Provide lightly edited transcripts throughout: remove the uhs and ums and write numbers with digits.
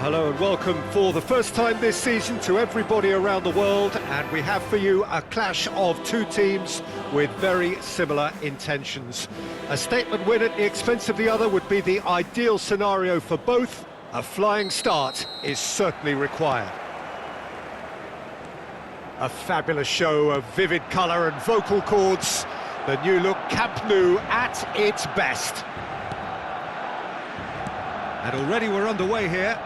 Hello and welcome for the first time this season to everybody around the world, and we have for you a clash of two teams with very similar intentions. A statement win at the expense of the other would be the ideal scenario for both. A flying start is certainly required. A fabulous show of vivid colour and vocal cords. The new look Camp Nou at its best. And already we're underway here.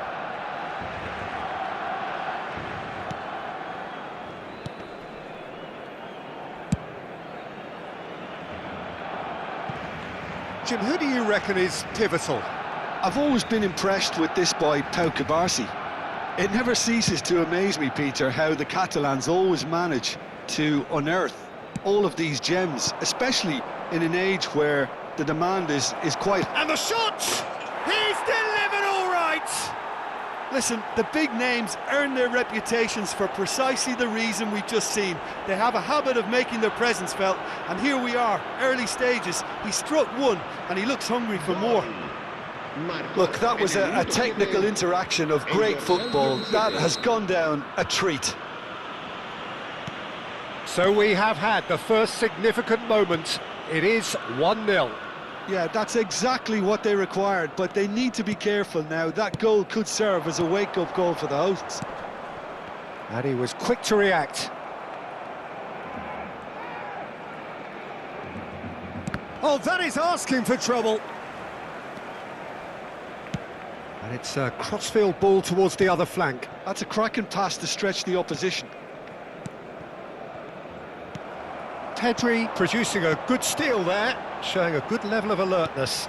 Jim, who do you reckon is pivotal? I've always been impressed with this boy, Pau Cubarsí. It never ceases to amaze me, Peter, how the Catalans always manage to unearth all of these gems, especially in an age where the demand is quite... And the shot! He's delivered all right! Listen, the big names earn their reputations for precisely the reason we've just seen. They have a habit of making their presence felt, and here we are, early stages. He struck one, and he looks hungry for more. Look, that was a technical interaction of great football. That has gone down a treat. So we have had the first significant moment. It is 1-0. Yeah, that's exactly what they required, but they need to be careful now. That goal could serve as a wake-up goal for the hosts. And he was quick to react. Oh, that is asking for trouble. And it's a crossfield ball towards the other flank. That's a cracking pass to stretch the opposition. Pedri producing a good steal there, showing a good level of alertness.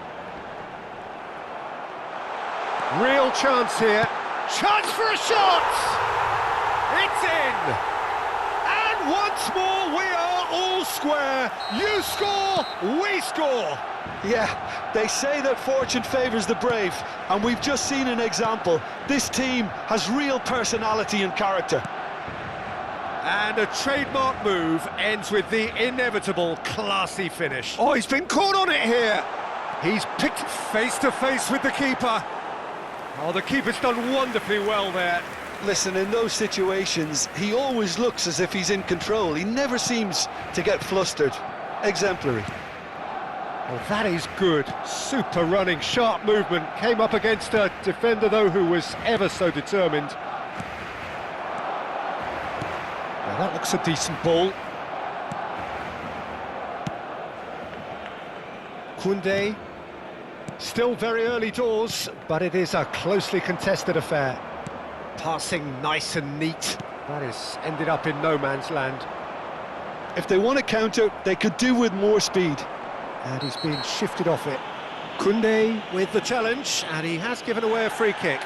Real chance here. Chance for a shot! It's in! And once more we are all square. You score, we score! Yeah, they say that fortune favours the brave, and we've just seen an example. This team has real personality and character. And a trademark move ends with the inevitable classy finish. Oh, he's been caught on it here. He's picked face to face with the keeper. Oh, the keeper's done wonderfully well there. Listen, in those situations, he always looks as if he's in control. He never seems to get flustered. Exemplary. Well, that is good. Super running, sharp movement. Came up against a defender, though, who was ever so determined. Now, that looks a decent ball. Koundé. Still very early doors, but it is a closely contested affair. Passing nice and neat. That has ended up in no man's land. If they want to counter, they could do with more speed. And he's been shifted off it. Koundé with the challenge, and he has given away a free kick.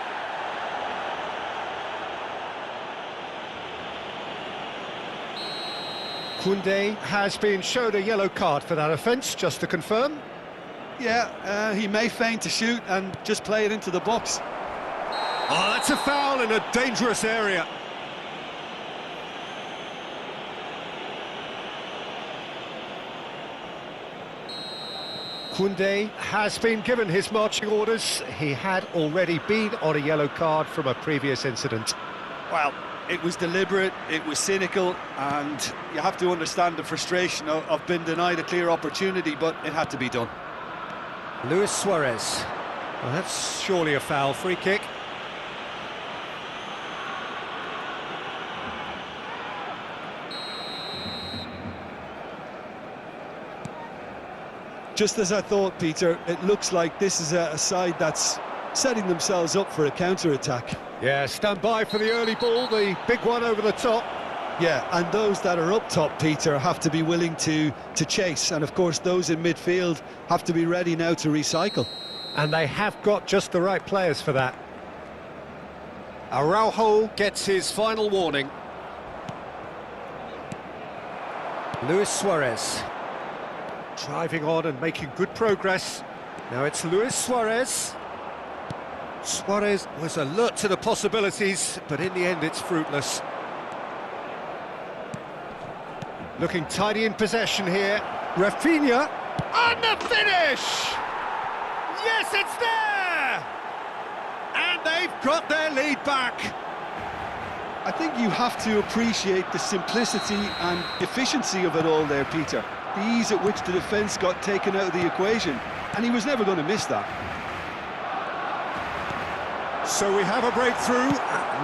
Koundé has been shown a yellow card for that offence, just to confirm. Yeah, he may feign to shoot and just play it into the box. Oh, that's a foul in a dangerous area. Koundé has been given his marching orders. He had already been on a yellow card from a previous incident. Well, it was deliberate, it was cynical, and you have to understand the frustration of being denied a clear opportunity, but it had to be done. Luis Suarez. Well, that's surely a foul. Free kick. Just as I thought, Peter, it looks like this is a side that's setting themselves up for a counter-attack. Yeah, stand by for the early ball, the big one over the top. Yeah, and those that are up top, Peter, have to be willing to chase. And, of course, those in midfield have to be ready now to recycle. And they have got just the right players for that. Araujo gets his final warning. Luis Suarez. Driving on and making good progress. Now it's Luis Suarez. Suarez was alert to the possibilities, but in the end it's fruitless. Looking tidy in possession here. Rafinha. And the finish! Yes, it's there! And And they've got their lead back. I think you have to appreciate the simplicity and efficiency of it all there, Peter. The ease at which the defence got taken out of the equation, and he was never going to miss that. So we have a breakthrough.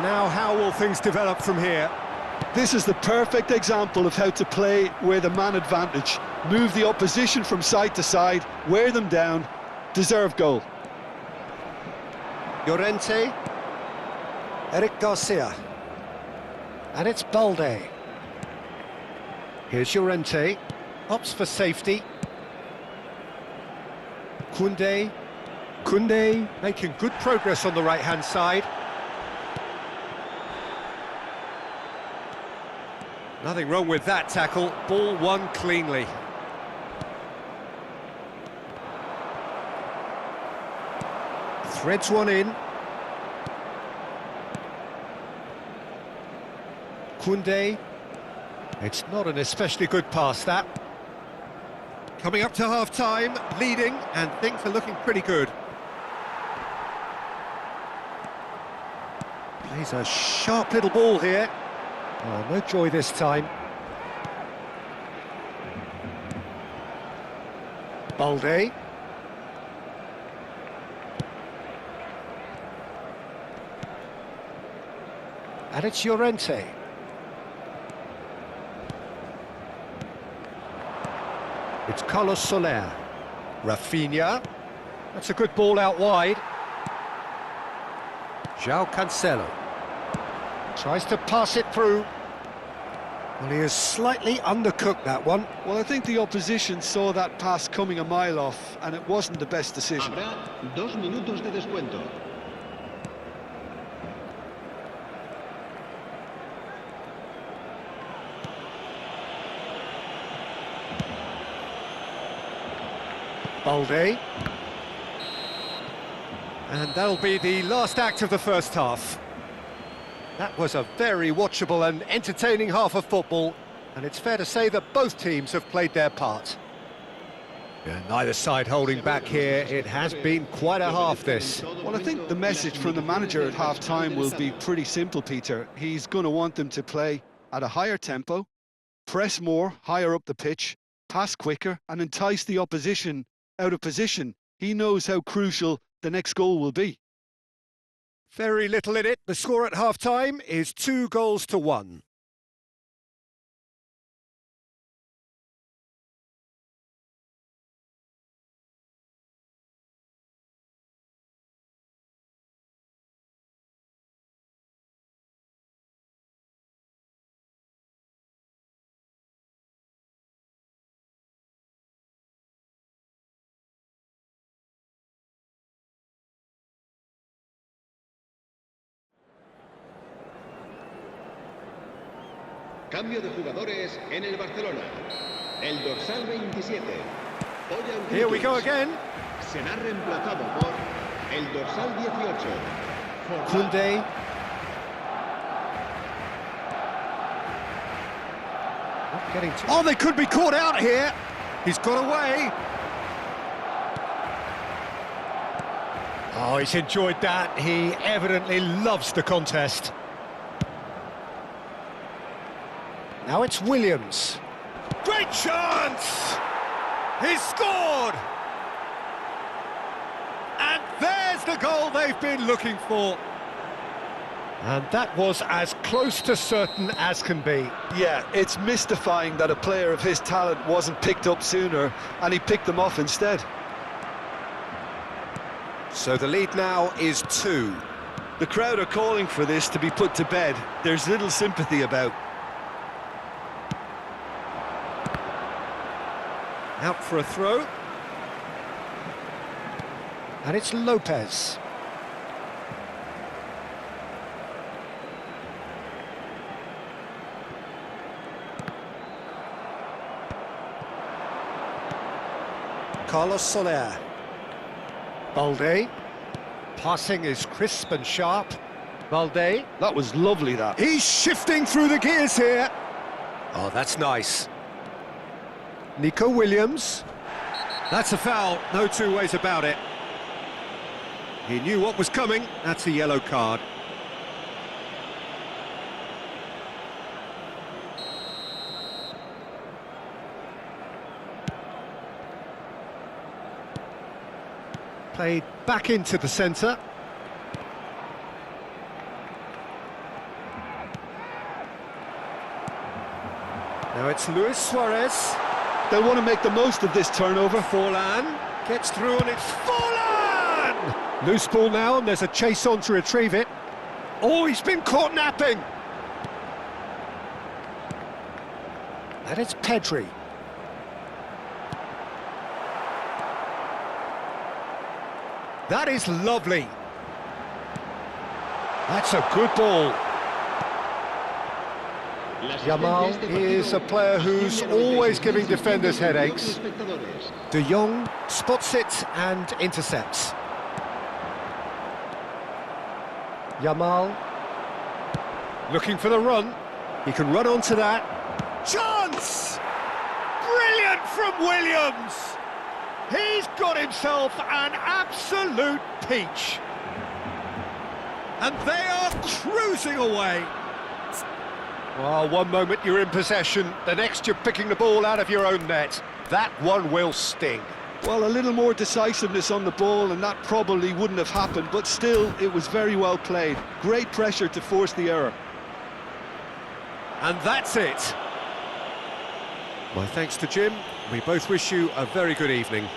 Now how will things develop from here? This is the perfect example of how to play with a man advantage. Move the opposition from side to side, wear them down, deserve goal. Llorente, Eric Garcia, and it's Balde. Here's Llorente, opts for safety. Koundé making good progress on the right-hand side. Nothing wrong with that tackle, ball won cleanly. Threads one in. Koundé. It's not an especially good pass, that. Coming up to half-time, leading, and things are looking pretty good. Plays a sharp little ball here. Oh, no joy this time. Balde. And it's Llorente. It's Carlos Soler. Rafinha. That's a good ball out wide. João Cancelo. Tries to pass it through. Well, he has slightly undercooked that one. Well, I think the opposition saw that pass coming a mile off, and it wasn't the best decision. Habrá 2 minutos de descuento. Balde. And that'll be the last act of the first half. That was a very watchable and entertaining half of football, and it's fair to say that both teams have played their part. Yeah, neither side holding back here. It has been quite a half, this. Well, I think the message from the manager at half-time will be pretty simple, Peter. He's going to want them to play at a higher tempo, press more, higher up the pitch, pass quicker, and entice the opposition out of position. He knows how crucial the next goal will be. Very little in it. The score at half-time is 2-1. Cambio de jugadores en el Barcelona. El dorsal 27. Here we go again. Será reemplazado por el dorsal 18. Koundé. Not getting to... Oh, they could be caught out here. He's got away. Oh, he's enjoyed that. He evidently loves the contest. Now it's Williams. Great chance! He's scored! And there's the goal they've been looking for. And that was as close to certain as can be. Yeah, it's mystifying that a player of his talent wasn't picked up sooner, and he picked them off instead. So the lead now is 2. The crowd are calling for this to be put to bed. There's little sympathy about. Out for a throw. And it's Lopez. Carlos Soler. Balde. Passing is crisp and sharp. Balde. That was lovely, that. He's shifting through the gears here. Oh, that's nice. Nico Williams. That's a foul, no two ways about it. He knew what was coming. That's a yellow card. Played back into the centre. Now it's Luis Suarez. They'll want to make the most of this turnover. Forlan gets through and it's Forlan! Loose ball now and there's a chase on to retrieve it. Oh, he's been caught napping! And it's Pedri. That is lovely. That's a good ball. Yamal is a player who's always giving defenders headaches. De Jong spots it and intercepts. Yamal looking for the run. He can run onto that. Chance! Brilliant from Williams! He's got himself an absolute peach. And they are cruising away. Well, one moment you're in possession, the next you're picking the ball out of your own net. That one will sting. Well, a little more decisiveness on the ball and that probably wouldn't have happened, but still, it was very well played. Great pressure to force the error. And that's it. My thanks to Jim. We both wish you a very good evening.